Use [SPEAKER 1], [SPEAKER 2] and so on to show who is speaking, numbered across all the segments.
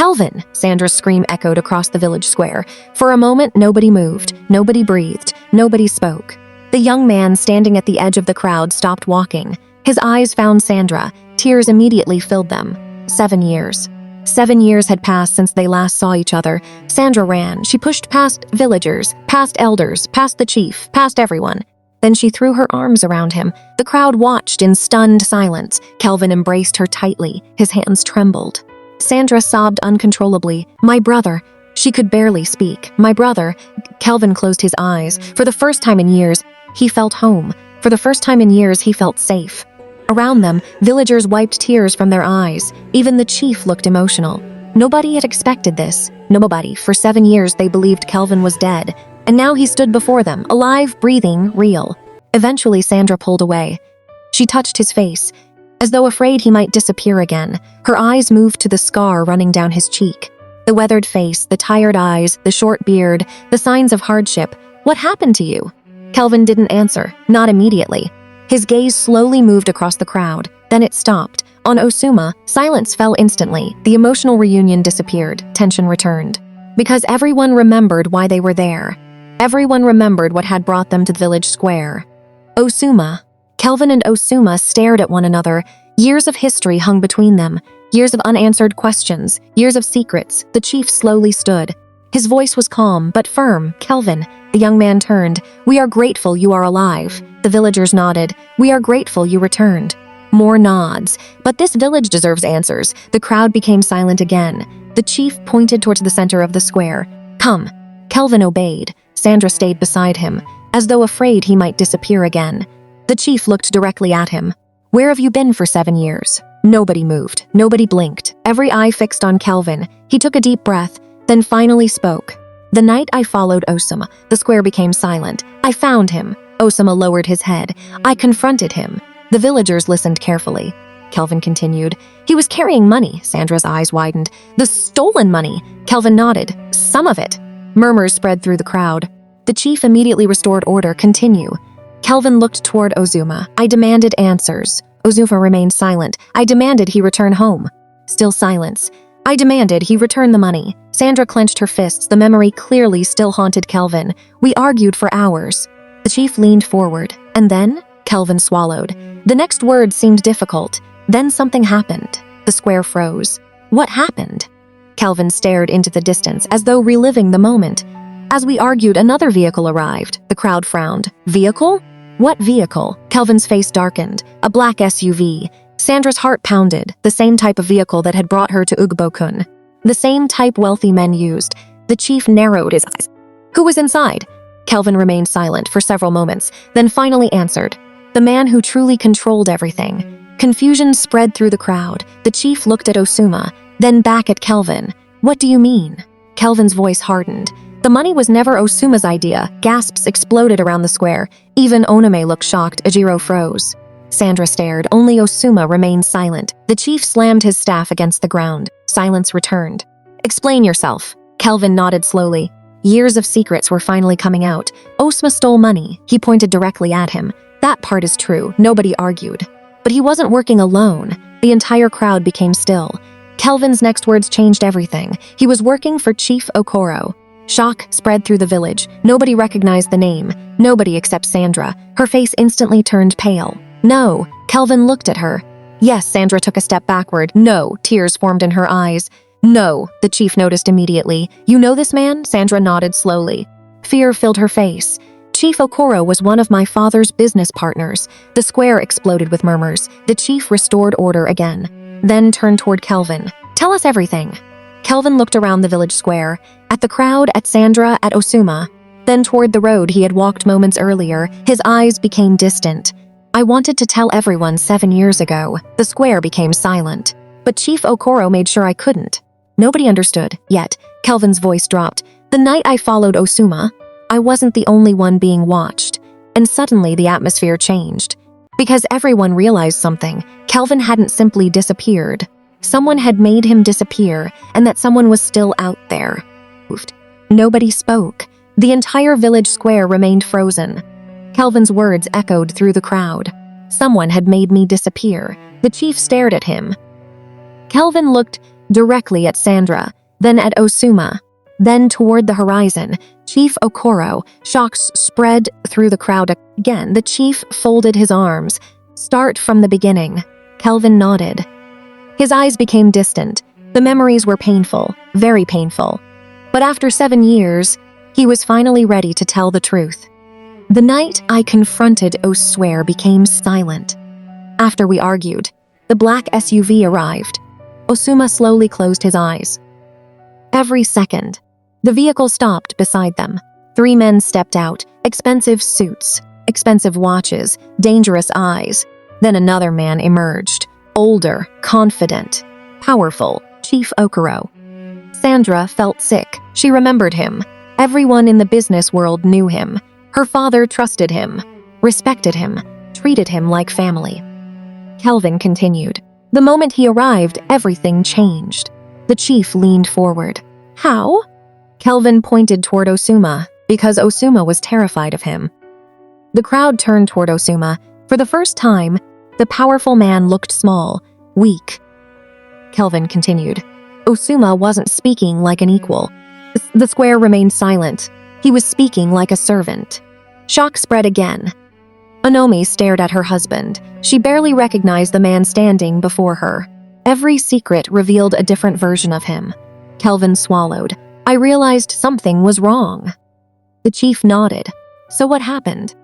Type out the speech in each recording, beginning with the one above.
[SPEAKER 1] "Kelvin!" Sandra's scream echoed across the village square. For a moment, nobody moved, nobody breathed, nobody spoke. The young man standing at the edge of the crowd stopped walking. His eyes found Sandra. Tears immediately filled them. 7 years. 7 years had passed since they last saw each other. Sandra ran. She pushed past villagers, past elders, past the chief, past everyone. Then she threw her arms around him. The crowd watched in stunned silence. Kelvin embraced her tightly. His hands trembled. Sandra sobbed uncontrollably. "My brother." She could barely speak. "My brother." Kelvin closed his eyes. For the first time in years, he felt home. For the first time in years, he felt safe. Around them, villagers wiped tears from their eyes. Even the chief looked emotional. Nobody had expected this. Nobody. For 7 years, they believed Kelvin was dead. And now he stood before them, alive, breathing, real. Eventually, Sandra pulled away. She touched his face, as though afraid he might disappear again. Her eyes moved to the scar running down his cheek. The weathered face, the tired eyes, the short beard, the signs of hardship. "What happened to you?" Kelvin didn't answer, not immediately. His gaze slowly moved across the crowd. Then it stopped. On Osuma, silence fell instantly. The emotional reunion disappeared. Tension returned. Because everyone remembered why they were there. Everyone remembered what had brought them to the village square. Osuma. Kelvin and Osuma stared at one another. Years of history hung between them. Years of unanswered questions. Years of secrets. The chief slowly stood. His voice was calm, but firm. "Kelvin." The young man turned. "We are grateful you are alive." The villagers nodded. "We are grateful you returned." More nods. "But this village deserves answers." The crowd became silent again. The chief pointed towards the center of the square. "Come." Kelvin obeyed. Sandra stayed beside him, as though afraid he might disappear again. The chief looked directly at him. "Where have you been for 7 years?" Nobody moved. Nobody blinked. Every eye fixed on Kelvin. He took a deep breath, then finally spoke. "The night I followed Osuma, the square became silent. I found him." Osuma lowered his head. "I confronted him." The villagers listened carefully. Kelvin continued. "He was carrying money." Sandra's eyes widened. "The stolen money." Kelvin nodded. "Some of it." Murmurs spread through the crowd. The chief immediately restored order. "Continue." Kelvin looked toward Ozuma. "I demanded answers." Ozuma remained silent. "I demanded he return home." Still silence. "I demanded he return the money." Sandra clenched her fists. The memory clearly still haunted Kelvin. "We argued for hours." The chief leaned forward. "And then?" Kelvin swallowed. The next word seemed difficult. Then something happened. The square froze. "What happened?" Kelvin stared into the distance, as though reliving the moment. As we argued, another vehicle arrived. The crowd frowned. "Vehicle? What vehicle?" Kelvin's face darkened. "A black SUV." Sandra's heart pounded. The same type of vehicle that had brought her to Ugbokun. The same type wealthy men used. The chief narrowed his eyes. "Who was inside?" Kelvin remained silent for several moments, then finally answered. "The man who truly controlled everything." Confusion spread through the crowd. The chief looked at Osuma, then back at Kelvin. "What do you mean?" Kelvin's voice hardened. "The money was never Osuma's idea." Gasps exploded around the square. Even Onome looked shocked. Ejiro froze. Sandra stared. Only Osuma remained silent. The chief slammed his staff against the ground. Silence returned. "Explain yourself." Kelvin nodded slowly. Years of secrets were finally coming out. Osuma stole money. He pointed directly at him. That part is true. Nobody argued. But he wasn't working alone. The entire crowd became still. Kelvin's next words changed everything. He was working for Chief Okoro. Shock spread through the village. Nobody recognized the name. Nobody except Sandra. Her face instantly turned pale. "No." Kelvin looked at her. "Yes." Sandra took a step backward. "No." Tears formed in her eyes. "No." The chief noticed immediately. "You know this man?" Sandra nodded slowly. Fear filled her face. "Chief Okoro was one of my father's business partners." The square exploded with murmurs. The chief restored order again, then turned toward Kelvin. "Tell us everything." Kelvin looked around the village square, at the crowd, at Sandra, at Osuma, then toward the road he had walked moments earlier. His eyes became distant. "I wanted to tell everyone 7 years ago." The square became silent. But Chief Okoro made sure I couldn't. Nobody understood, yet. Kelvin's voice dropped. "The night I followed Osuma, I wasn't the only one being watched." And suddenly the atmosphere changed. Because everyone realized something. Kelvin hadn't simply disappeared. Someone had made him disappear, and that someone was still out there. Nobody spoke. The entire village square remained frozen. Kelvin's words echoed through the crowd. "Someone had made me disappear." The chief stared at him. Kelvin looked directly at Sandra, then at Osuma. Then toward the horizon, Chief Okoro. Shocks spread through the crowd again. The chief folded his arms. Start from the beginning. Kelvin nodded. His eyes became distant. The memories were painful, very painful. But after 7 years, he was finally ready to tell the truth. The night I confronted Oswear became silent. After we argued, the black SUV arrived. Osuma slowly closed his eyes. Every second, the vehicle stopped beside them. 3 men stepped out, expensive suits, expensive watches, dangerous eyes. Then another man emerged, older, confident, powerful, Chief Okoro. Sandra felt sick. She remembered him. Everyone in the business world knew him. Her father trusted him, respected him, treated him like family. Kelvin continued. The moment he arrived, everything changed. The chief leaned forward. How? Kelvin pointed toward Osuma, because Osuma was terrified of him. The crowd turned toward Osuma. For the first time, the powerful man looked small, weak. Kelvin continued. Osuma wasn't speaking like an equal. The square remained silent. He was speaking like a servant. Shock spread again. Onomi stared at her husband. She barely recognized the man standing before her. Every secret revealed a different version of him. Kelvin swallowed. I realized something was wrong. The chief nodded. So what happened?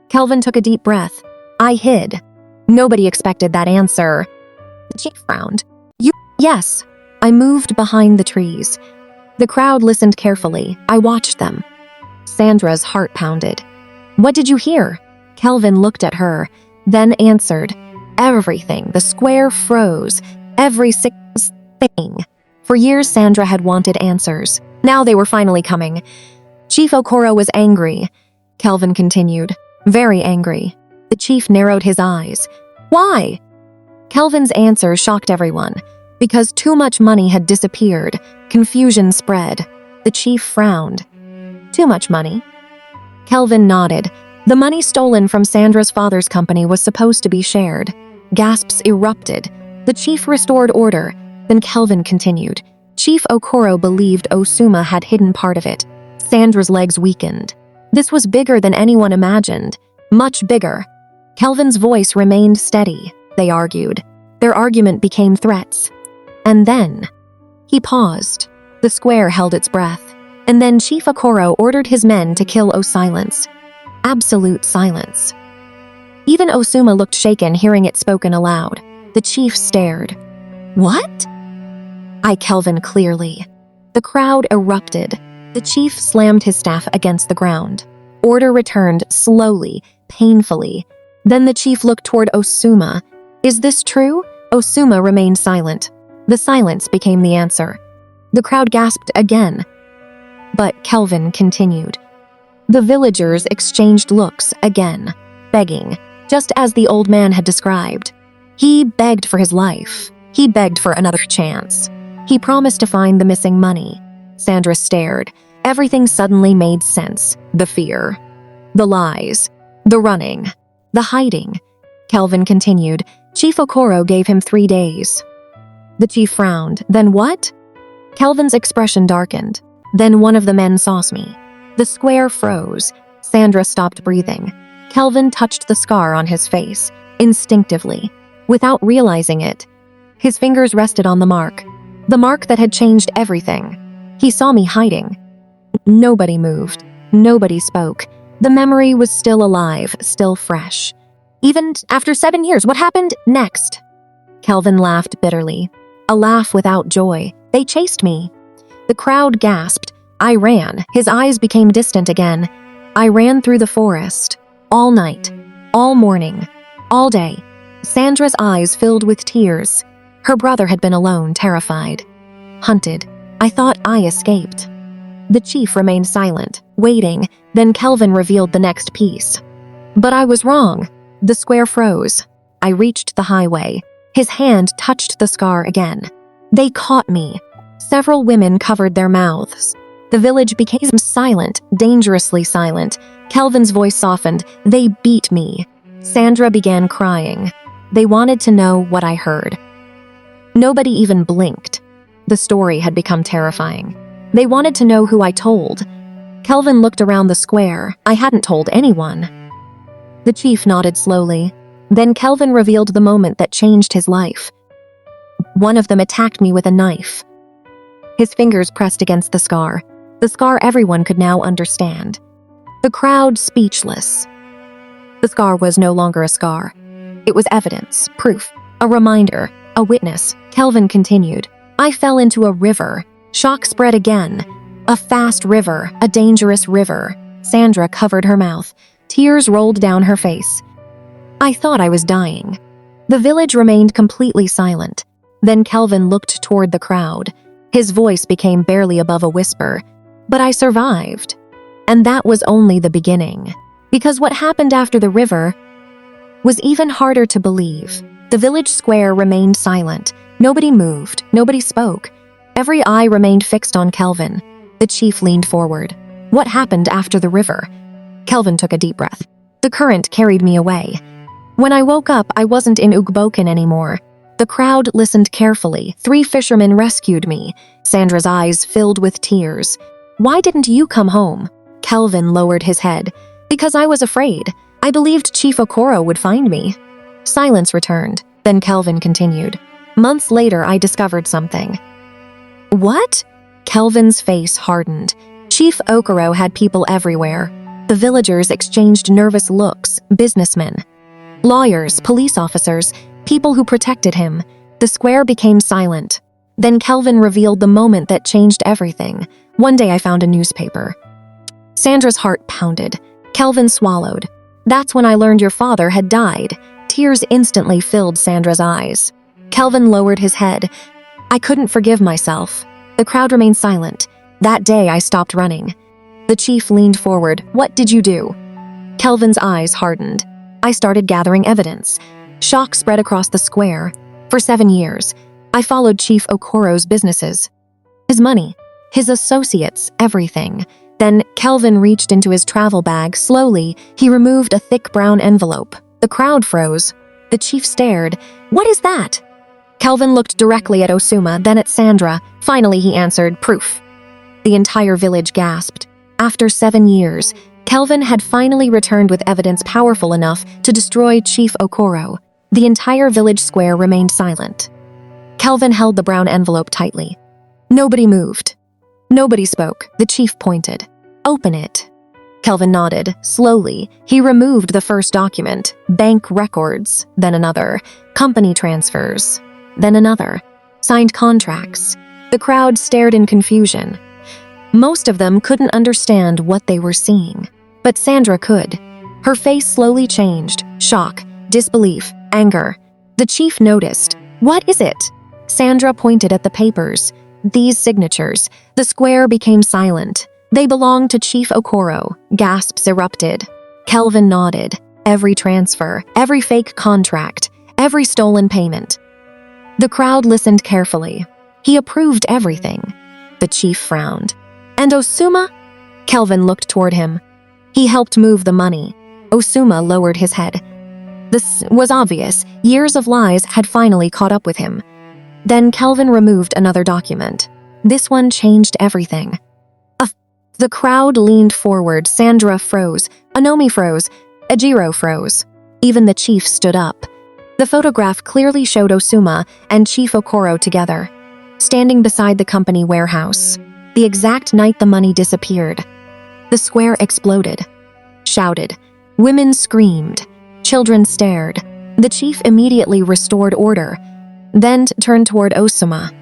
[SPEAKER 1] Kelvin took a deep breath. I hid. Nobody expected that answer. The chief frowned. Yes. I moved behind the trees. The crowd listened carefully. I watched them. Sandra's heart pounded. What did you hear? Kelvin looked at her, then answered. Everything. The square froze. Every thing. For years, Sandra had wanted answers. Now they were finally coming. Chief Okoro was angry. Kelvin continued. Very angry. The chief narrowed his eyes. Why? Kelvin's answer shocked everyone. Because too much money had disappeared. Confusion spread. The chief frowned. Too much money? Kelvin nodded. The money stolen from Sandra's father's company was supposed to be shared. Gasps erupted. The chief restored order. Then Kelvin continued. Chief Okoro believed Osuma had hidden part of it. Sandra's legs weakened. This was bigger than anyone imagined. Much bigger. Kelvin's voice remained steady. They argued. Their argument became threats. And then, he paused. The square held its breath. And then Chief Okoro ordered his men to kill silence. Absolute silence. Even Osuma looked shaken hearing it spoken aloud. The chief stared. What? Kelvin clearly. The crowd erupted. The chief slammed his staff against the ground. Order returned slowly, painfully. Then the chief looked toward Osuma. Is this true? Osuma remained silent. The silence became the answer. The crowd gasped again. But Kelvin continued. The villagers exchanged looks again, begging, just as the old man had described. He begged for his life. He begged for another chance. He promised to find the missing money. Sandra stared. Everything suddenly made sense. The fear, the lies, the running, the hiding. Kelvin continued. Chief Okoro gave him 3 days. The chief frowned. Then what? Kelvin's expression darkened. Then one of the men saw me. The square froze. Sandra stopped breathing. Kelvin touched the scar on his face, instinctively, without realizing it. His fingers rested on the mark that had changed everything. He saw me hiding. Nobody moved. Nobody spoke. The memory was still alive, still fresh. Even after 7 years, what happened next? Kelvin laughed bitterly. A laugh without joy. They chased me. The crowd gasped. I ran. His eyes became distant again. I ran through the forest. All night. All morning. All day. Sandra's eyes filled with tears. Her brother had been alone, terrified. Hunted. I thought I escaped. The chief remained silent, waiting. Then Kelvin revealed the next piece. But I was wrong. The square froze. I reached the highway. His hand touched the scar again. They caught me. Several women covered their mouths. The village became silent, dangerously silent. Kelvin's voice softened. They beat me. Sandra began crying. They wanted to know what I heard. Nobody even blinked. The story had become terrifying. They wanted to know who I told. Kelvin looked around the square. I hadn't told anyone. The chief nodded slowly. Then Kelvin revealed the moment that changed his life. One of them attacked me with a knife. His fingers pressed against the scar everyone could now understand. The crowd speechless. The scar was no longer a scar. It was evidence, proof, a reminder, a witness. Kelvin continued. I fell into a river. Shock spread again. A fast river, a dangerous river. Sandra covered her mouth. Tears rolled down her face. I thought I was dying. The village remained completely silent. Then Kelvin looked toward the crowd. His voice became barely above a whisper. But I survived. And that was only the beginning. Because what happened after the river was even harder to believe. The village square remained silent. Nobody moved. Nobody spoke. Every eye remained fixed on Kelvin. The chief leaned forward. What happened after the river? Kelvin took a deep breath. The current carried me away. When I woke up, I wasn't in Ugbokun anymore. The crowd listened carefully. 3 fishermen rescued me. Sandra's eyes filled with tears. Why didn't you come home? Kelvin lowered his head. Because I was afraid. I believed Chief Okoro would find me. Silence returned. Then Kelvin continued. Months later, I discovered something. What? Kelvin's face hardened. Chief Okoro had people everywhere. The villagers exchanged nervous looks, businessmen, lawyers, police officers, people who protected him. The square became silent. Then Kelvin revealed the moment that changed everything. One day I found a newspaper. Sandra's heart pounded. Kelvin swallowed. That's when I learned your father had died. Tears instantly filled Sandra's eyes. Kelvin lowered his head. I couldn't forgive myself. The crowd remained silent. That day I stopped running. The chief leaned forward. What did you do? Kelvin's eyes hardened. I started gathering evidence. Shock spread across the square. For 7 years, I followed Chief Okoro's businesses. His money, his associates, everything. Then Kelvin reached into his travel bag. Slowly, he removed a thick brown envelope. The crowd froze. The chief stared. What is that? Kelvin looked directly at Osuma, then at Sandra. Finally, he answered, proof. The entire village gasped. After 7 years, Kelvin had finally returned with evidence powerful enough to destroy Chief Okoro. The entire village square remained silent. Kelvin held the brown envelope tightly. Nobody moved. Nobody spoke. The chief pointed. Open it. Kelvin nodded. Slowly, he removed the first document. Bank records, then another. Company transfers, then another. Signed contracts. The crowd stared in confusion. Most of them couldn't understand what they were seeing. But Sandra could. Her face slowly changed. Shock, disbelief, anger. The chief noticed. What is it? Sandra pointed at the papers. These signatures. The square became silent. They belonged to Chief Okoro. Gasps erupted. Kelvin nodded. Every transfer, every fake contract, every stolen payment. The crowd listened carefully. He approved everything. The chief frowned. And Osuma? Kelvin looked toward him. He helped move the money. Osuma lowered his head. This was obvious. Years of lies had finally caught up with him. Then Kelvin removed another document. This one changed everything. The crowd leaned forward. Sandra froze. Anomi froze. Ejiro froze. Even the chief stood up. The photograph clearly showed Osuma and Chief Okoro together, standing beside the company warehouse. The exact night the money disappeared. The square exploded. Shouted. Women screamed. Children stared. The chief immediately restored order, then turned toward Osuma.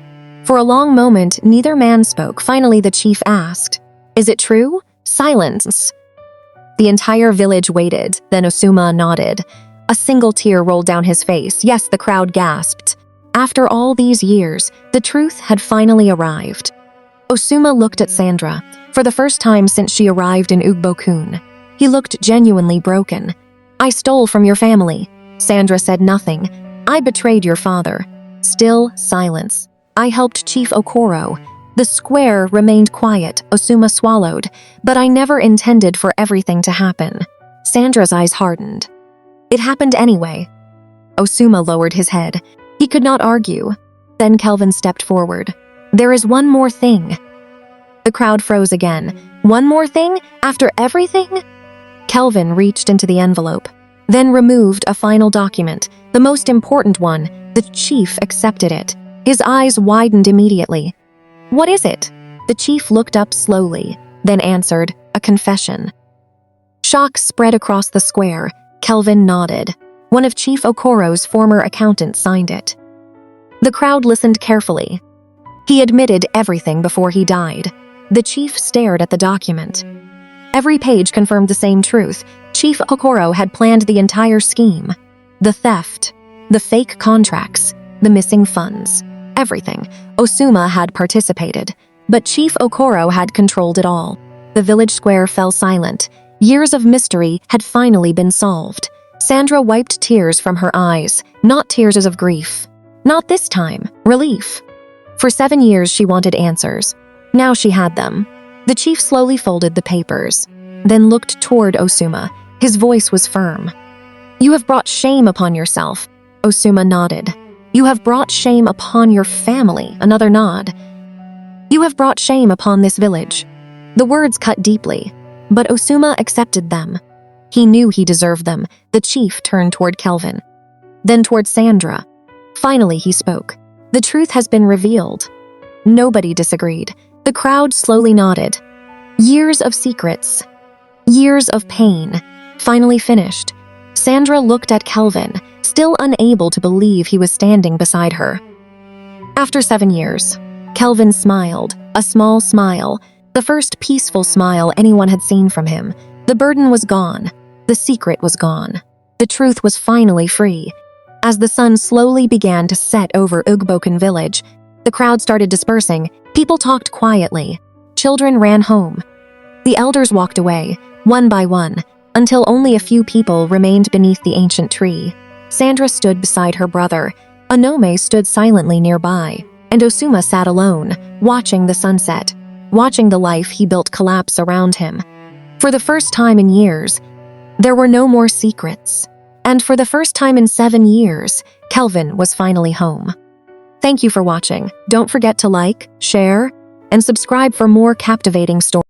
[SPEAKER 1] For a long moment, neither man spoke. Finally, the chief asked, "Is it true?" Silence. The entire village waited. Then Osuma nodded. A single tear rolled down his face. Yes, the crowd gasped. After all these years, the truth had finally arrived. Osuma looked at Sandra. For the first time since she arrived in Ugbokun, he looked genuinely broken. "I stole from your family." Sandra said nothing. "I betrayed your father." Still silence. "I helped Chief Okoro." The square remained quiet. Osuma swallowed. "But I never intended for everything to happen." Sandra's eyes hardened. "It happened anyway." Osuma lowered his head. He could not argue. Then Kelvin stepped forward. "There is one more thing." The crowd froze again. "One more thing? After everything?" Kelvin reached into the envelope, then removed a final document, the most important one. The chief accepted it. His eyes widened immediately. "What is it?" The chief looked up slowly, then answered, "A confession." Shock spread across the square. Kelvin nodded. One of Chief Okoro's former accountants signed it. The crowd listened carefully. He admitted everything before he died. The chief stared at the document. Every page confirmed the same truth. Chief Okoro had planned the entire scheme. The theft, the fake contracts, the missing funds, everything. Osuma had participated, but Chief Okoro had controlled it all. The village square fell silent. Years of mystery had finally been solved. Sandra wiped tears from her eyes, not tears of grief. Not this time, relief. For 7 years she wanted answers. Now she had them. The chief slowly folded the papers, then looked toward Osuma. His voice was firm. "You have brought shame upon yourself." Osuma nodded. "You have brought shame upon your family." Another nod. "You have brought shame upon this village." The words cut deeply, but Osuma accepted them. He knew he deserved them. The chief turned toward Kelvin, then toward Sandra. Finally he spoke. "The truth has been revealed." Nobody disagreed. The crowd slowly nodded. Years of secrets, years of pain, finally finished. Sandra looked at Kelvin, still unable to believe he was standing beside her. After 7 years, Kelvin smiled, a small smile, the first peaceful smile anyone had seen from him. The burden was gone. The secret was gone. The truth was finally free. As the sun slowly began to set over Ugbokun village, the crowd started dispersing. People talked quietly. Children ran home. The elders walked away, one by one, until only a few people remained beneath the ancient tree. Sandra stood beside her brother. Onome stood silently nearby, and Osuma sat alone, watching the sunset, watching the life he built collapse around him. For the first time in years, there were no more secrets. And for the first time in 7 years, Kelvin was finally home. Thank you for watching. Don't forget to like, share, and subscribe for more captivating stories.